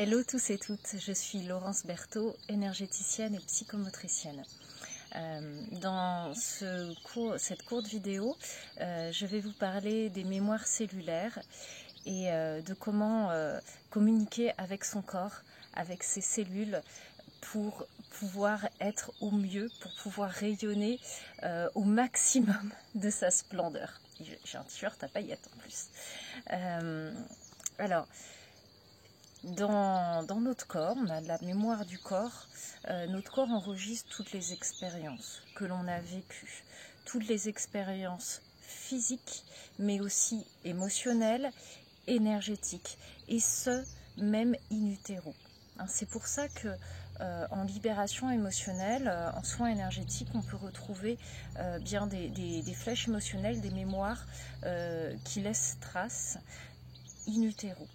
Hello tous et toutes, je suis Laurence Berthaud, énergéticienne et psychomotricienne. Dans cette courte vidéo, je vais vous parler des mémoires cellulaires et de comment communiquer avec son corps, avec ses cellules, pour pouvoir être au mieux, pour pouvoir rayonner au maximum de sa splendeur. J'ai un t-shirt à paillettes en plus. Dans notre corps, on a de la mémoire du corps. Notre corps enregistre toutes les expériences que l'on a vécues, toutes les expériences physiques, mais aussi émotionnelles, énergétiques, et ce, même in utero. C'est pour ça que en libération émotionnelle, en soins énergétiques, on peut retrouver bien des flèches émotionnelles, des mémoires qui laissent trace in utero.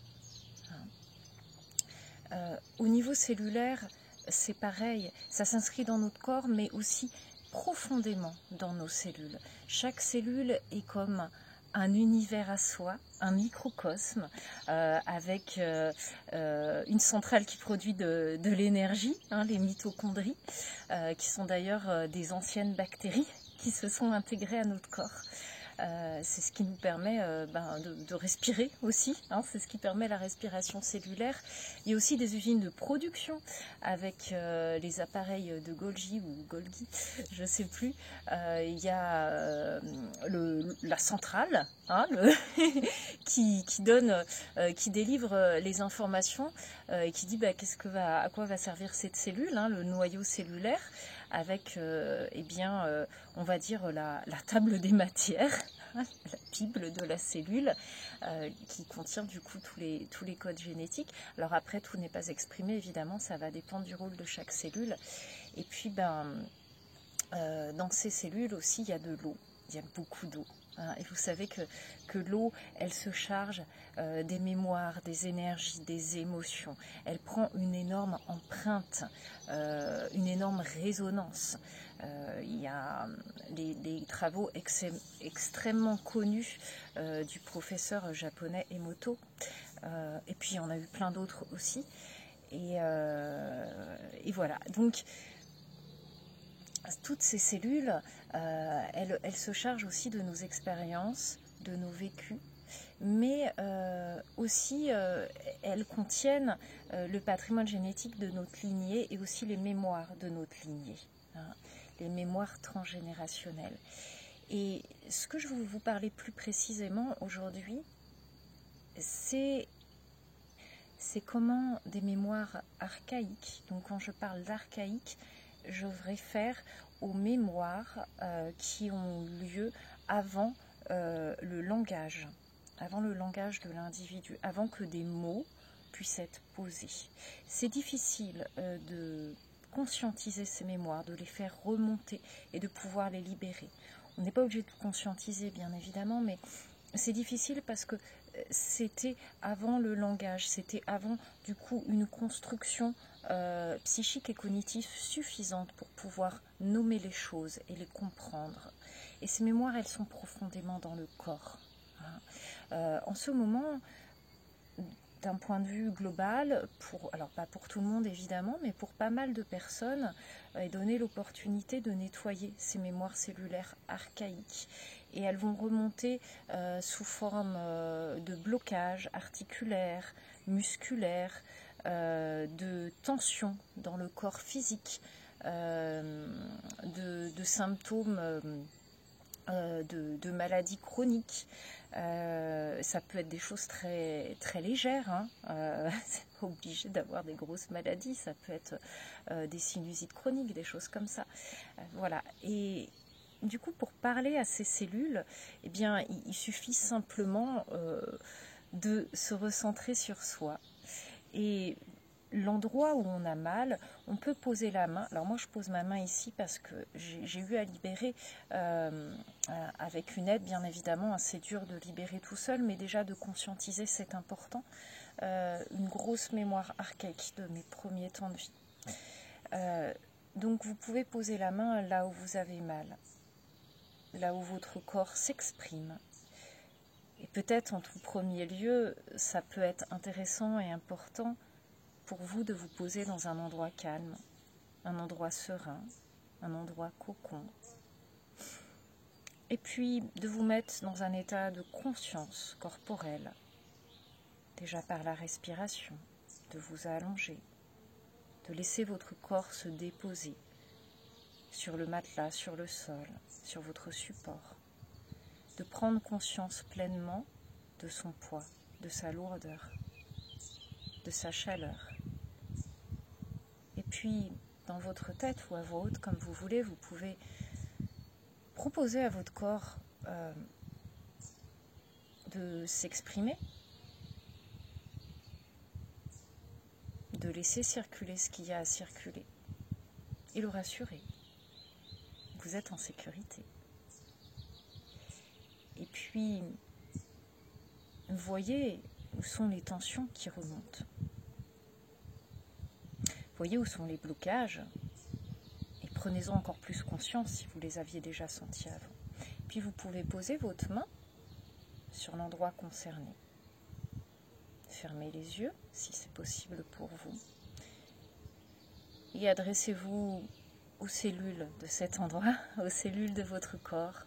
Au niveau cellulaire, c'est pareil, ça s'inscrit dans notre corps, mais aussi profondément dans nos cellules. Chaque cellule est comme un univers à soi, un microcosme, avec une centrale qui produit de l'énergie, les mitochondries, qui sont d'ailleurs des anciennes bactéries qui se sont intégrées à notre corps. C'est ce qui nous permet de respirer aussi, c'est ce qui permet la respiration cellulaire. Il y a aussi des usines de production avec les appareils de Golgi ou Golgi, je ne sais plus. Il y a la centrale qui délivre les informations et qui dit à quoi va servir cette cellule, le noyau cellulaire, avec on va dire la table des matières, la Bible de la cellule, qui contient du coup tous les codes génétiques. Alors après, tout n'est pas exprimé, évidemment, ça va dépendre du rôle de chaque cellule. Et puis dans ces cellules aussi, il y a de l'eau, il y a beaucoup d'eau. Et vous savez que l'eau, elle se charge des mémoires, des énergies, des émotions. Elle prend une énorme empreinte, une énorme résonance. Il y a des travaux extrêmement connus du professeur japonais Emoto. Et puis il y en a eu plein d'autres aussi. Et voilà. Donc, toutes ces cellules, elles se chargent aussi de nos expériences, de nos vécus, mais aussi elles contiennent le patrimoine génétique de notre lignée et aussi les mémoires de notre lignée, les mémoires transgénérationnelles. Et ce que je veux vous parler plus précisément aujourd'hui, c'est comment des mémoires archaïques, donc quand je parle d'archaïque, je réfère aux mémoires qui ont lieu avant le langage de l'individu, avant que des mots puissent être posés. C'est difficile de conscientiser ces mémoires, de les faire remonter et de pouvoir les libérer. On n'est pas obligé de conscientiser, bien évidemment, mais c'est difficile parce que c'était avant le langage, c'était avant du coup une construction psychique et cognitive suffisante pour pouvoir nommer les choses et les comprendre. Et ces mémoires, elles sont profondément dans le corps. En ce moment, d'un point de vue global, alors pas pour tout le monde évidemment, mais pour pas mal de personnes, est donné l'opportunité de nettoyer ces mémoires cellulaires archaïques. Et elles vont remonter sous forme de blocage articulaire, musculaire, de tension dans le corps physique, de symptômes de maladies chroniques. Ça peut être des choses très, très légères, c'est pas obligé d'avoir des grosses maladies, ça peut être des sinusites chroniques, des choses comme ça. Voilà. Et du coup, pour parler à ces cellules, il suffit simplement de se recentrer sur soi. Et l'endroit où on a mal, on peut poser la main. Alors moi, je pose ma main ici parce que j'ai eu à libérer avec une aide, bien évidemment. C'est dur de libérer tout seul, mais déjà de conscientiser, c'est important. Une grosse mémoire archaïque de mes premiers temps de vie. Donc vous pouvez poser la main là où vous avez mal, là où votre corps s'exprime. Et peut-être en tout premier lieu, ça peut être intéressant et important pour vous de vous poser dans un endroit calme, un endroit serein, un endroit cocon. Et puis de vous mettre dans un état de conscience corporelle, déjà par la respiration, de vous allonger, de laisser votre corps se déposer sur le matelas, sur le sol, sur votre support, de prendre conscience pleinement de son poids, de sa lourdeur, de sa chaleur. Et puis, dans votre tête ou à voix haute, comme vous voulez, vous pouvez proposer à votre corps de s'exprimer, de laisser circuler ce qu'il y a à circuler et le rassurer. Vous êtes en sécurité. Et puis, voyez où sont les tensions qui remontent. Voyez où sont les blocages et prenez-en encore plus conscience si vous les aviez déjà sentis avant. Puis vous pouvez poser votre main sur l'endroit concerné. Fermez les yeux si c'est possible pour vous et adressez-vous aux cellules de cet endroit, aux cellules de votre corps,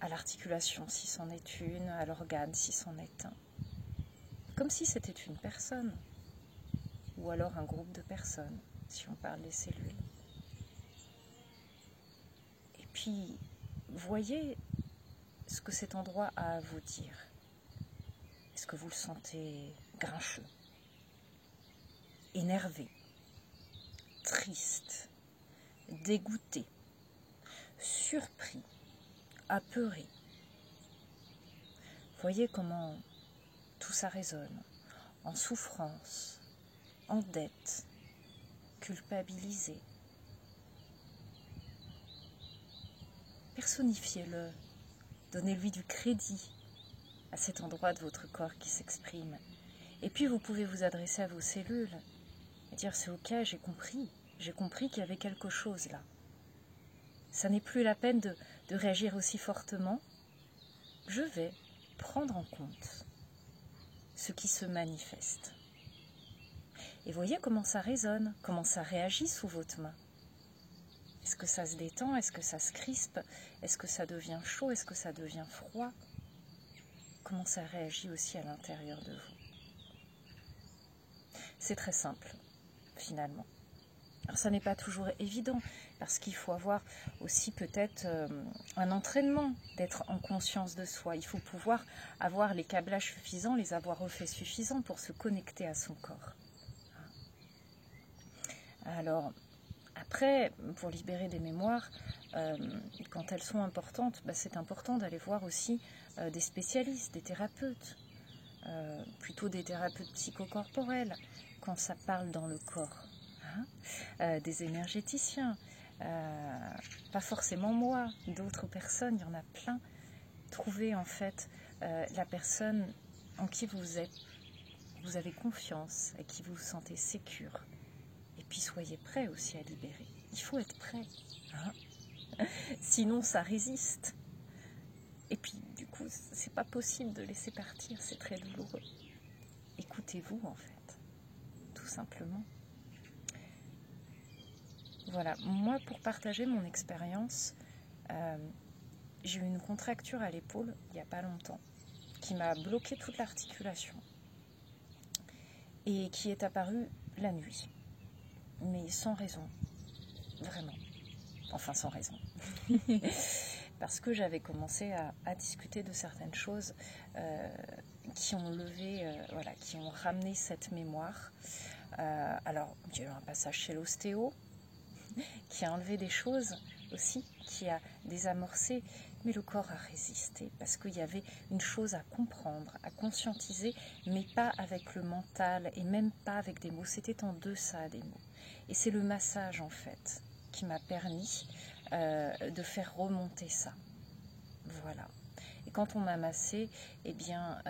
à l'articulation si c'en est une, à l'organe si c'en est un. Comme si c'était une personne, ou alors un groupe de personnes, si on parle des cellules. Et puis, voyez ce que cet endroit a à vous dire. Est-ce que vous le sentez grincheux, énervé, triste, dégoûté, surpris, apeuré? Voyez comment tout ça résonne, en souffrance, en dette, culpabilisé. Personnifiez-le, donnez-lui du crédit à cet endroit de votre corps qui s'exprime. Et puis vous pouvez vous adresser à vos cellules et dire c'est ok, j'ai compris qu'il y avait quelque chose là. Ça n'est plus la peine de réagir aussi fortement. Je vais prendre en compte ce qui se manifeste. Et voyez comment ça résonne, comment ça réagit sous votre main. Est-ce que ça se détend? Est-ce que ça se crispe? Est-ce que ça devient chaud? Est-ce que ça devient froid? Comment ça réagit aussi à l'intérieur de vous? C'est très simple, finalement. Alors ça n'est pas toujours évident, parce qu'il faut avoir aussi peut-être un entraînement, d'être en conscience de soi. Il faut pouvoir avoir les câblages suffisants, les avoir refaits suffisants pour se connecter à son corps. Alors, après, pour libérer des mémoires, quand elles sont importantes, c'est important d'aller voir aussi des spécialistes, des thérapeutes, plutôt des thérapeutes psychocorporels, quand ça parle dans le corps. Des énergéticiens, pas forcément moi, d'autres personnes, il y en a plein. Trouvez en fait la personne en qui vous avez confiance, et qui vous vous sentez sécure. Et puis soyez prêts aussi à libérer. Il faut être prêt, sinon ça résiste. Et puis du coup, c'est pas possible de laisser partir, c'est très douloureux. Écoutez-vous en fait, tout simplement. Voilà, moi pour partager mon expérience, j'ai eu une contracture à l'épaule il n'y a pas longtemps qui m'a bloqué toute l'articulation et qui est apparue la nuit, mais sans raison, vraiment, enfin sans raison, parce que j'avais commencé à discuter de certaines choses qui ont levé, qui ont ramené cette mémoire. Alors, j'ai eu un passage chez l'ostéo, qui a enlevé des choses aussi, qui a désamorcé, mais le corps a résisté, parce qu'il y avait une chose à comprendre, à conscientiser, mais pas avec le mental, et même pas avec des mots, c'était en deçà des mots. Et c'est le massage, en fait, qui m'a permis de faire remonter ça. Voilà. Et quand on m'a massé, eh bien,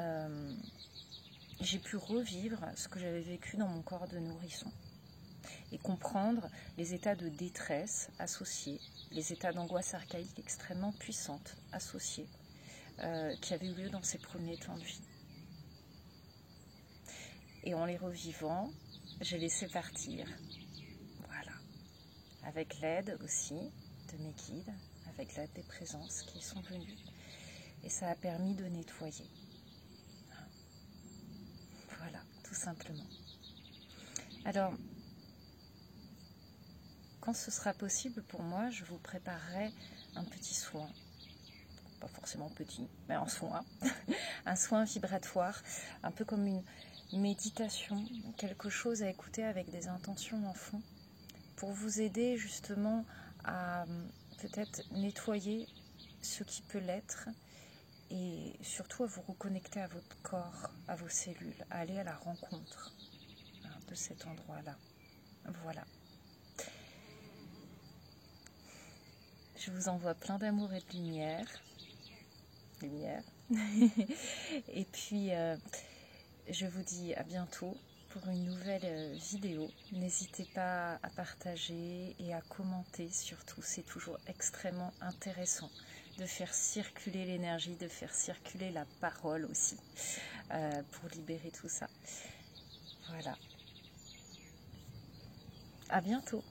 j'ai pu revivre ce que j'avais vécu dans mon corps de nourrisson. Et comprendre les états de détresse associés, les états d'angoisse archaïque extrêmement puissantes associés, qui avaient eu lieu dans ces premiers temps de vie. Et en les revivant, j'ai laissé partir. Voilà. Avec l'aide aussi de mes guides, avec l'aide des présences qui sont venues. Et ça a permis de nettoyer. Voilà, tout simplement. Alors, quand ce sera possible pour moi, je vous préparerai un petit soin. Pas forcément petit, mais un soin. Un soin vibratoire, un peu comme une méditation, quelque chose à écouter avec des intentions en fond, pour vous aider justement à peut-être nettoyer ce qui peut l'être, et surtout à vous reconnecter à votre corps, à vos cellules, à aller à la rencontre de cet endroit-là. Voilà. Je vous envoie plein d'amour et de lumière. Et puis, je vous dis à bientôt pour une nouvelle vidéo. N'hésitez pas à partager et à commenter surtout. C'est toujours extrêmement intéressant de faire circuler l'énergie, de faire circuler la parole aussi, pour libérer tout ça. Voilà. À bientôt.